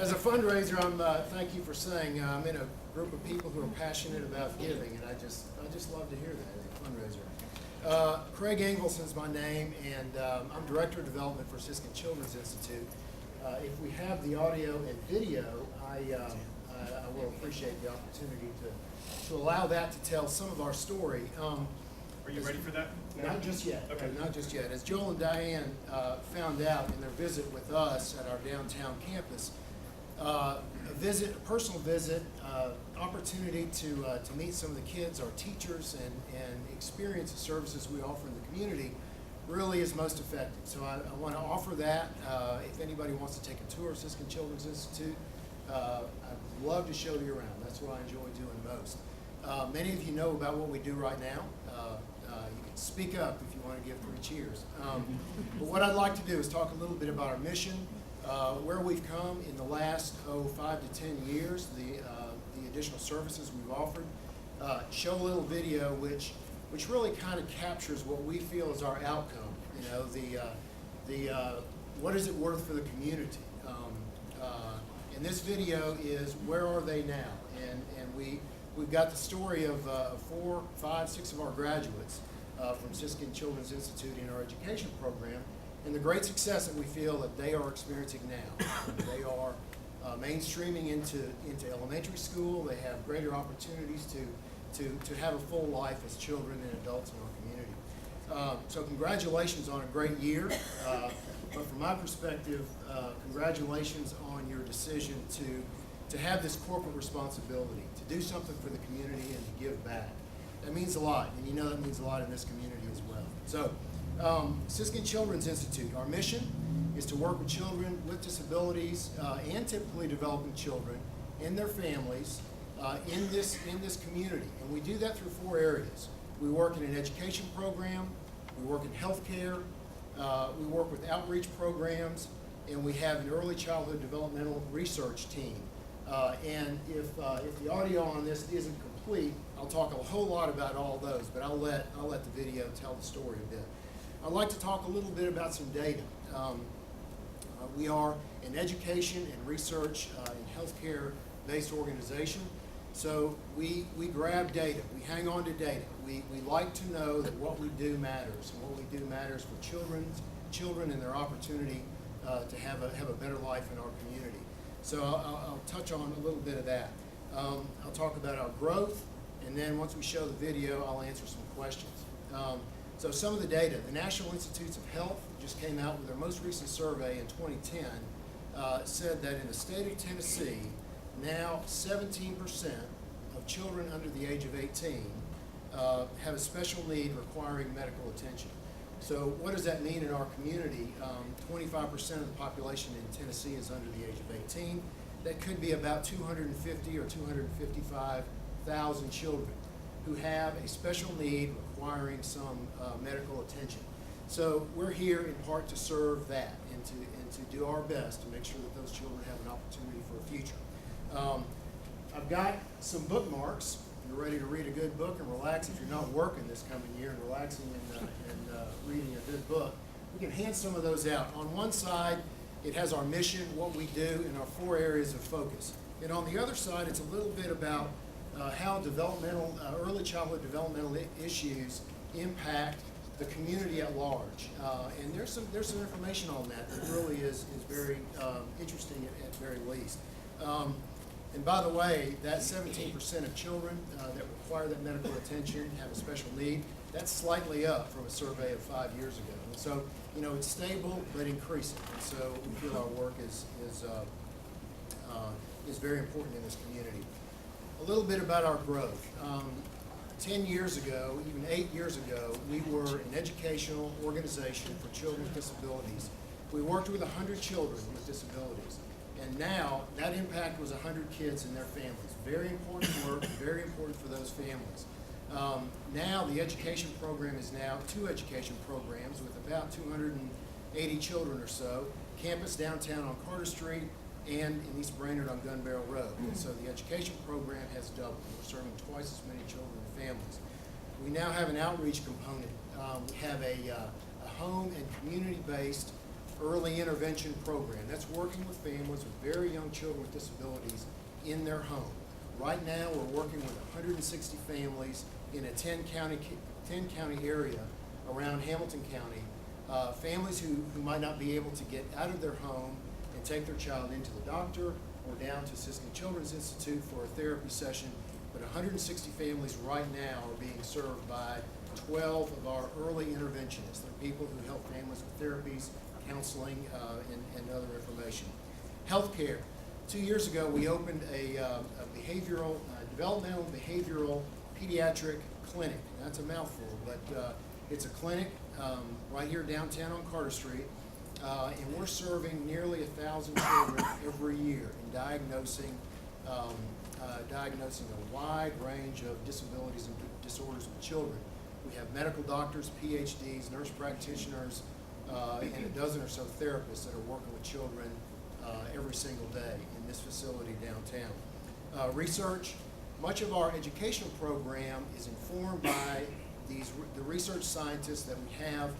As a fundraiser, thank you for saying, I'm in a group of people who are passionate about giving, and I just love to hear that as a fundraiser. Craig Engelson's my name, and I'm Director of Development for Siskin Children's Institute. If we have the audio and video, I will appreciate the opportunity to allow that to tell some of our story. Are you ready for that? Not just yet. Okay. Not just yet. As Joel and Diane found out in their visit with us at our downtown campus, a personal visit, opportunity to meet some of the kids, our teachers, and experience the services we offer in the community really is most effective. So I want to offer that. If anybody wants to take a tour of Siskin Children's Institute, I'd love to show you around. That's what I enjoy doing most. Many of you know about what we do right now. You can speak up if you want to give 3 cheers. But what I'd like to do is talk a little bit about our mission, where we've come in the last 5 to 10 years, the additional services we've offered, show a little video which really kind of captures what we feel is our outcome. You know, what is it worth for the community? And this video is where are they now? And we've got the story of 4, 5, 6 of our graduates from Siskin Children's Institute in our education program, and the great success that we feel that they are experiencing now. They are mainstreaming into elementary school. They have greater opportunities to have a full life as children and adults in our community. So congratulations on a great year. But from my perspective, congratulations on your decision to have this corporate responsibility, to do something for the community and to give back. That means a lot, and you know that means a lot in this community as well. So, Siskin Children's Institute, our mission is to work with children with disabilities and typically developing children and their families in this community. And we do that through 4 areas. We work in an education program, we work in healthcare, we work with outreach programs, and we have an early childhood developmental research team. And if the audio on this isn't complete, I'll talk a whole lot about all those, but I'll let the video tell the story a bit. I'd like to talk a little bit about some data. We are an education and research and healthcare-based organization, so we grab data. We hang on to data. We like to know that what we do matters, and what we do matters for children and their opportunity to have a better life in our community. So I'll touch on a little bit of that. I'll talk about our growth, and then once we show the video, I'll answer some questions. So some of the data, the National Institutes of Health just came out with their most recent survey in 2010, said that in the state of Tennessee, now 17% of children under the age of 18 have a special need requiring medical attention. So what does that mean in our community? 25% of the population in Tennessee is under the age of 18. That could be about 250 or 255,000 children who have a special need requiring some medical attention. So we're here in part to serve that and to do our best to make sure that those children have an opportunity for a future. I've got some bookmarks. If you're ready to read a good book and relax, if you're not working this coming year and relaxing and reading a good book, we can hand some of those out. On one side, it has our mission, what we do, and our 4 areas of focus. And on the other side, it's a little bit about how early childhood developmental issues impact the community at large. And there's some information on that really is very interesting at very least. And by the way, that 17% of children that require that medical attention have a special need. That's slightly up from a survey of 5 years ago. And so, you know, it's stable but increasing. And so we feel our work is very important in this community. A little bit about our growth. 10 years ago, even 8 years ago, we were an educational organization for children with disabilities. We worked with 100 children with disabilities. And now, that impact was 100 kids and their families. Very important work, very important for those families. Now, the education program is now 2 education programs with about 280 children or so. Campus downtown on Carter Street and in East Brainerd on Gun Barrel Road. And so the education program has doubled. We're serving twice as many children and families. We now have an outreach component. We have a home and community-based early intervention program. That's working with families with very young children with disabilities in their home. Right now, we're working with 160 families in a 10-county area around Hamilton County. Families who might not be able to get out of their home and take their child into the doctor or down to Siskin Children's Institute for a therapy session. But 160 families right now are being served by 12 of our early interventionists. They're people who help families with therapies, counseling, and other information. Healthcare. 2 years ago, we opened a behavioral, developmental behavioral pediatric clinic. That's a mouthful, but it's a clinic right here downtown on Carter Street, and we're serving nearly 1,000 children every year in diagnosing a wide range of disabilities and disorders with children. We have medical doctors, PhDs, nurse practitioners, and a dozen or so therapists that are working with children every single day in this facility downtown. Research. Much of our educational program is informed by the research scientists that we have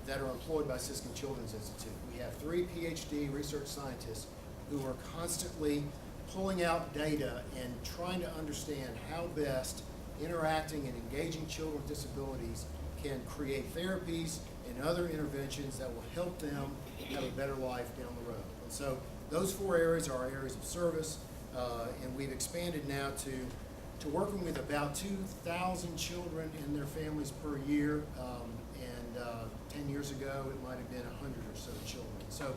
that are employed by Siskin Children's Institute. We have 3 PhD research scientists who are constantly pulling out data and trying to understand how best interacting and engaging children with disabilities can create therapies and other interventions that will help them have a better life down the road. And so those 4 areas are our areas of service, and we've expanded now to working with about 2,000 children and their families per year, and 10 years ago it might have been 100 or so children. So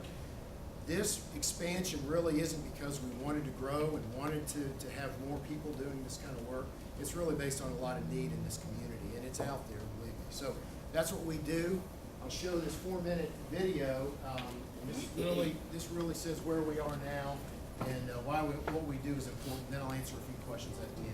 this expansion really isn't because we wanted to grow and wanted to have more people doing this kind of work. It's really based on a lot of need in this community, and it's out there, believe me. So that's what we do. I'll show this 4-minute video. And this really says where we are now and what we do is important. Then I'll answer a few questions at the end.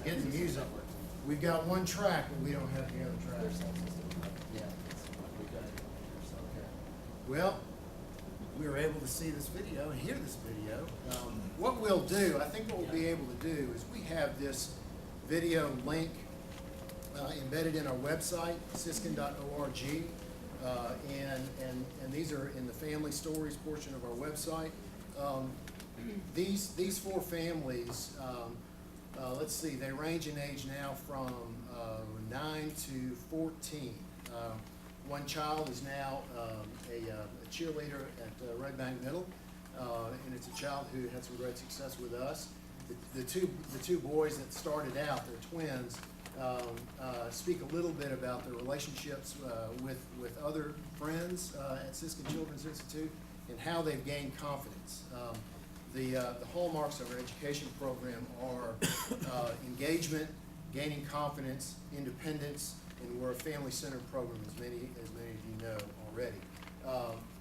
Getting the music. We've got one track, but we don't have the other tracks. Yeah. Okay. Well, we were able to see this video and hear this video. What we'll do, I think what we'll be able to do is we have this video link embedded in our website, siskin.org, and these are in the family stories portion of our website. These 4 families, let's see, they range in age now from 9 to 14. One child is now a cheerleader at Red Bank Middle, and it's a child who had some great success with us. The two boys that started out, they're twins, speak a little bit about their relationships with other friends at Siskin Children's Institute and how they've gained confidence. The hallmarks of our education program are engagement, gaining confidence, independence, and we're a family-centered program, as many of you know already.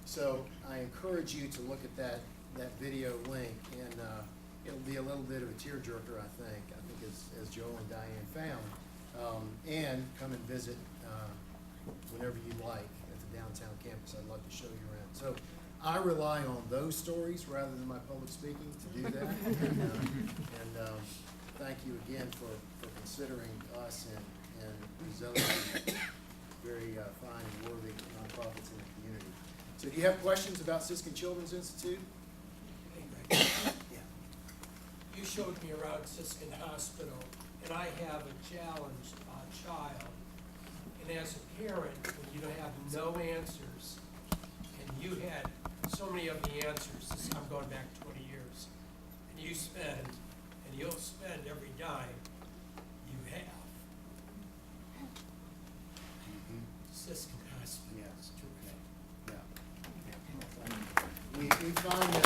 So I encourage you to look at that video link, and it'll be a little bit of a tearjerker, I think as Joel and Diane found, and come and visit whenever you like at the downtown campus. I'd love to show you around. So I rely on those stories rather than my public speaking to do that. and thank you again for considering us and these other very fine and worthy nonprofits in the community. So do you have questions about Siskin Children's Institute? Yeah. You showed me around Siskin Hospital, and I have a challenged child. And as a parent, when you have no answers, and you had so many of the answers, I'm going back 20 years, and you'll spend every dime you have. Siskin Hospital. Yes. Yeah. We find that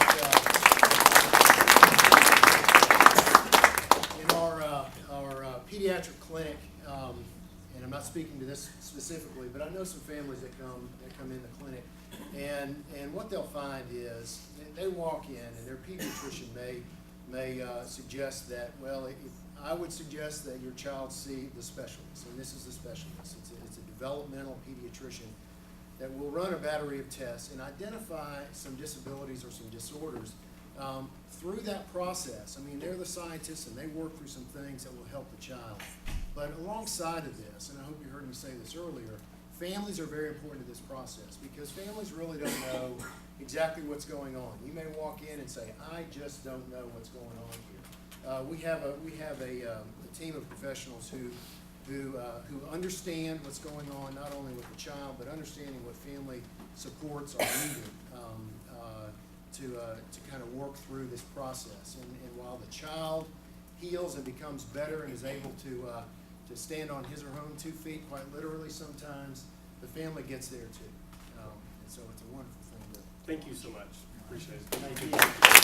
in our pediatric clinic, and I'm not speaking to this specifically, but I know some families that come in the clinic, and what they'll find is they walk in and their pediatrician may suggest that, well, I would suggest that your child see the specialist, and this is the specialist. It's a developmental pediatrician that will run a battery of tests and identify some disabilities or some disorders. Through that process, I mean, they're the scientists and they work through some things that will help the child. But alongside of this, and I hope you heard me say this earlier, families are very important to this process because families really don't know exactly what's going on. You may walk in and say, I just don't know what's going on here. We have a team of professionals who understand what's going on, not only with the child, but understanding what family supports are needed to kind of work through this process. And while the child heals and becomes better and is able to stand on his or her own 2 feet, quite literally sometimes, the family gets there too. And so it's a wonderful thing. Thank you so much. Appreciate it. Thank you.